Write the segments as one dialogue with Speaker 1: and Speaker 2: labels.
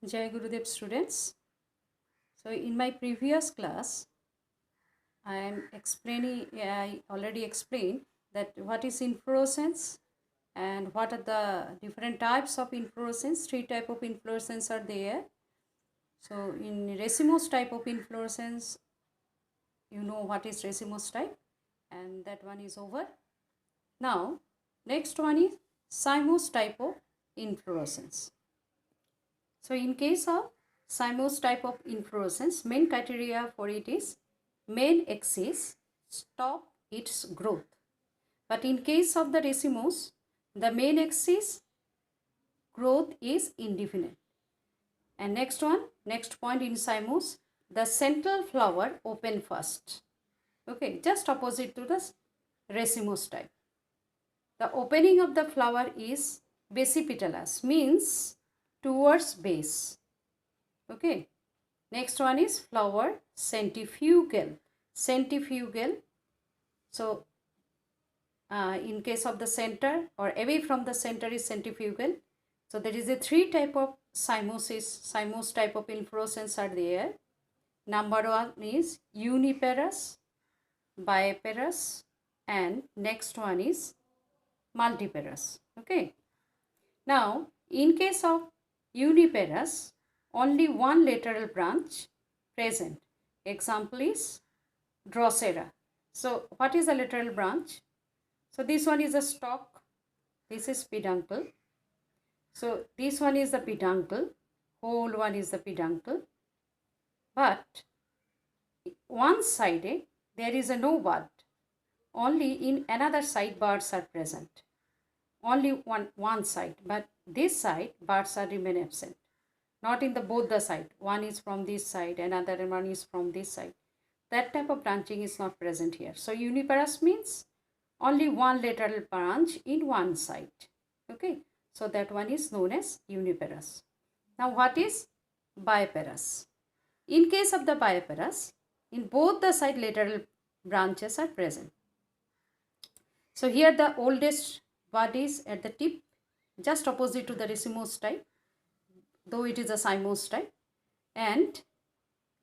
Speaker 1: Jai Gurudev students. So in my previous class, I already explained that what is inflorescence and what are the different types of inflorescence. Three type of inflorescence are there. So in racemose type of inflorescence, you know what is racemose type, and that one is over. Now, next one is cymose type of inflorescence. So in case of cymose type of inflorescence, main criteria for it is main axis stop its growth. But in case of the racemose, the main axis growth is indefinite. And next point in cymose, the central flower open first. Okay, just opposite to the racemose type. The opening of the flower is basipetalous, means towards base. Okay. Next one is flower centrifugal. Centrifugal. So, in case of the center or away from the center is centrifugal. So, there is a three type of cymose type of inflorescence are there. Number one is uniparous, biparous, and next one is multiparous. Okay. Now, in case of uniparous, only one lateral branch present. Example is Drosera. So, what is a lateral branch? So, this one is a stalk. This is peduncle. So, this one is the peduncle. Whole one is the peduncle. But one side there is a no bud. Only in another side buds are present. Only one side. But this side buds are remain absent. Not in the both the side. One is from this side, another one is from this side. That type of branching is not present here. So uniparous means only one lateral branch in one side. Okay. So that one is known as uniparous. Now what is biparous? In case of the biparous, in both the side lateral branches are present. So here the oldest bud is at the tip, just opposite to the racemose type, though it is a cymose type, and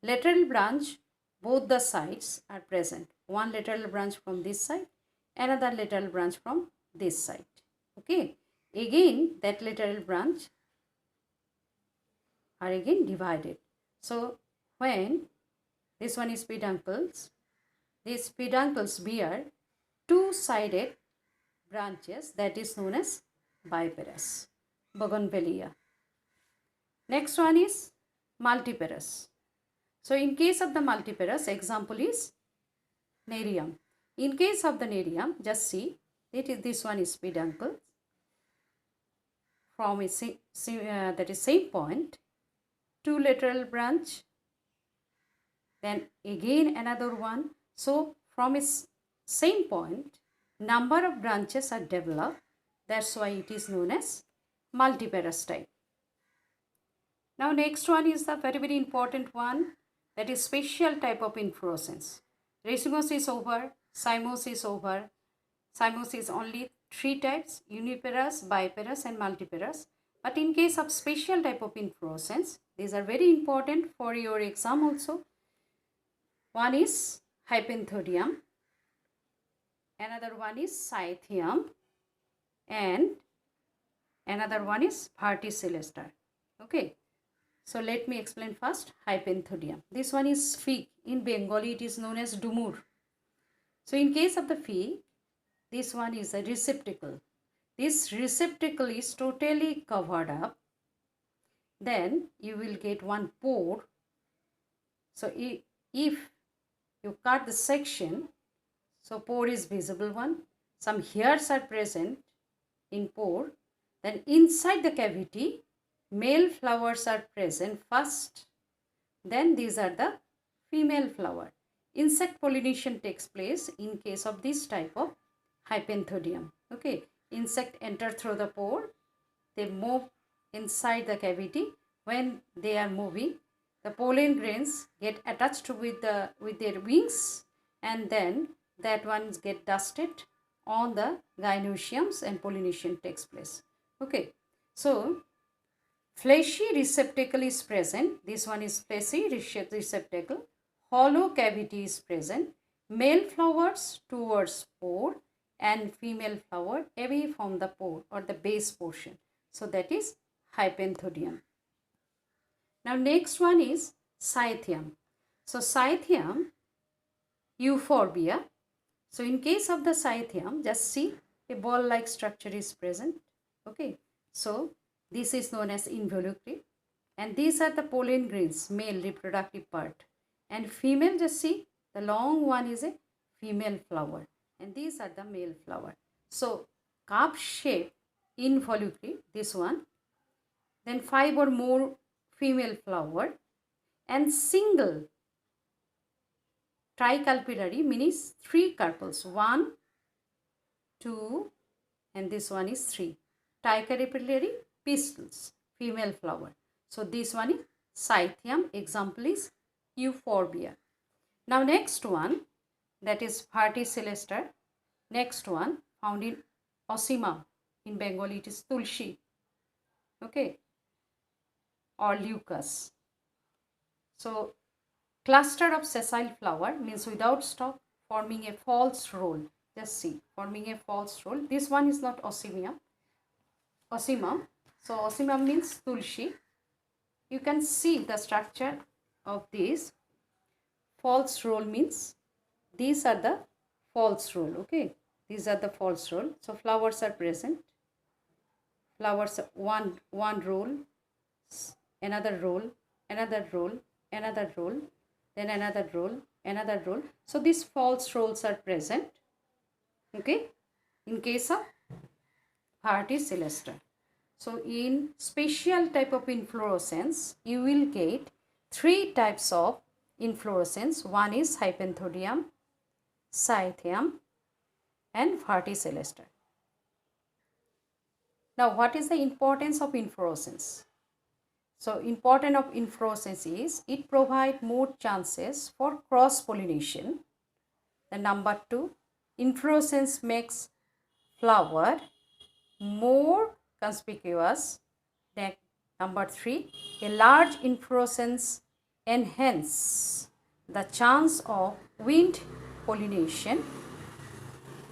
Speaker 1: lateral branch both the sides are present. One lateral branch from this side, another lateral branch from this side. Okay. Again that lateral branch are again divided. So when this one is peduncles, these peduncles bear two-sided branches, that is known as biparous, bougainvillea. Next one is multiparous. So in case of the multiparous, example is nerium. In case of the nerium, just see, this one is peduncle from a that is same point, two lateral branch, then again another one. So from its same point, number of branches are developed. That's why it is known as multiparous type. Now next one is the very important one, that is special type of inflorescence. Racemose is over, cymose is over. Cymose is only three types: uniparous, biparous, and multiparous. But in case of special type of inflorescence, these are very important for your exam also. One is hypanthodium, another one is scythium, and another one is verticillester. Okay. So let me explain first hypanthodium. This one is fig. In Bengali it is known as dumur. So in case of the fig, this one is a receptacle. This receptacle is totally covered up. Then you will get one pore. So if you cut the section, so pore is visible one. Some hairs are present in pore. Then inside the cavity, male flowers are present first. Then these are the female flower. Insect pollination takes place in case of this type of hypanthodium. Okay. Insect enter through the pore. They move inside the cavity. When they are moving, the pollen grains get attached with their wings, and then that ones get dusted on the gynoeciums and pollination takes place. Okay. So Fleshy receptacle is present. This one is fleshy receptacle. Hollow cavity is present. Male flowers towards pore and female flower away from the pore or the base portion. So that is hypenthodium. Now next one is Scythium. So Scythium, euphorbia. So in case of the Scythium, just see a ball-like structure is present. Okay. So this is known as involucre. And these are the pollen grains, male reproductive part. And female, just see the long one is a female flower. And these are the male flower. So cup shape involucre, this one. Then 5 or more female flower. And single tricarpillary means 3 carpels. 1, 2, and this one is 3. Tricarpillary pistils, female flower. So this one is Scythium. Example is euphorbia. Now next one, that is Verticillester. Next one found in Ocimum. In Bengali it is Tulsi. Okay. Or Leucas. So cluster of sessile flower means without stalk, forming a false roll. Just see, forming a false roll. This one is not Ocimum. So Ocimum means Tulsi. You can see the structure of this. False roll means these are the false roll. Okay, these are the false roll. So flowers are present. Flowers one roll, another roll, another roll, another roll, then another roll, another roll. So these false rolls are present. Okay, in case of Verticillester. So in special type of inflorescence, you will get 3 types of inflorescence. One is Hypenthodium, Scythium, and Verticillester. Now, what is the importance of inflorescence? So, importance of inflorescence is it provides more chances for cross-pollination. The number 2, inflorescence makes flower more conspicuous. Then number 3, a large inflorescence enhance the chance of wind pollination.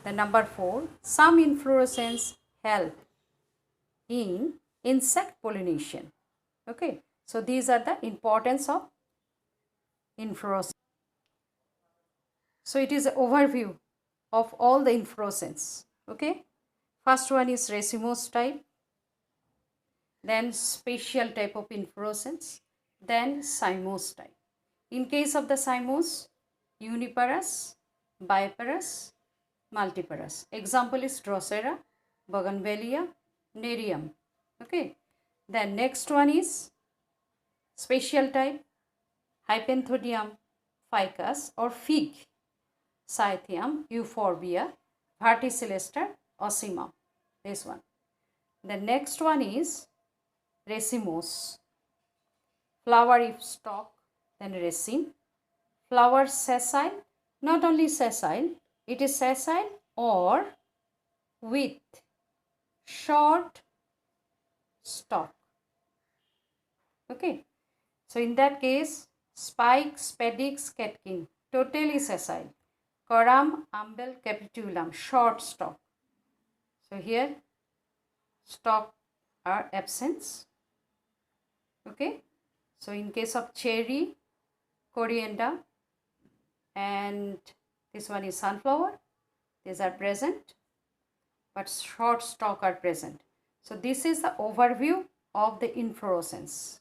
Speaker 1: The number 4, some inflorescence help in insect pollination. Okay, so these are the importance of inflorescence. So it is an overview of all the inflorescence. Okay, first one is racemose type, then special type of inflorescence, then cymose type. In case of the cymose, uniparous, biparous, multiparous. Example is Drosera, Bougainvillea, Nerium. Okay. Then next one is special type, Hypenthodium ficus or fig, Scythium, euphorbia, Verticillester, Ocimum. This one. The next one is racemose. Flower if stalk, then raceme. Flower sessile, not only sessile, it is sessile or with short stalk. Okay, so in that case, spike, spadix, catkin, totally sessile. Coram, umbel, capitulum, short stalk. So here, stalk are absent. Okay, so in case of cherry, coriander, and this one is sunflower, these are present, but short stalk are present. So this is the overview of the inflorescence.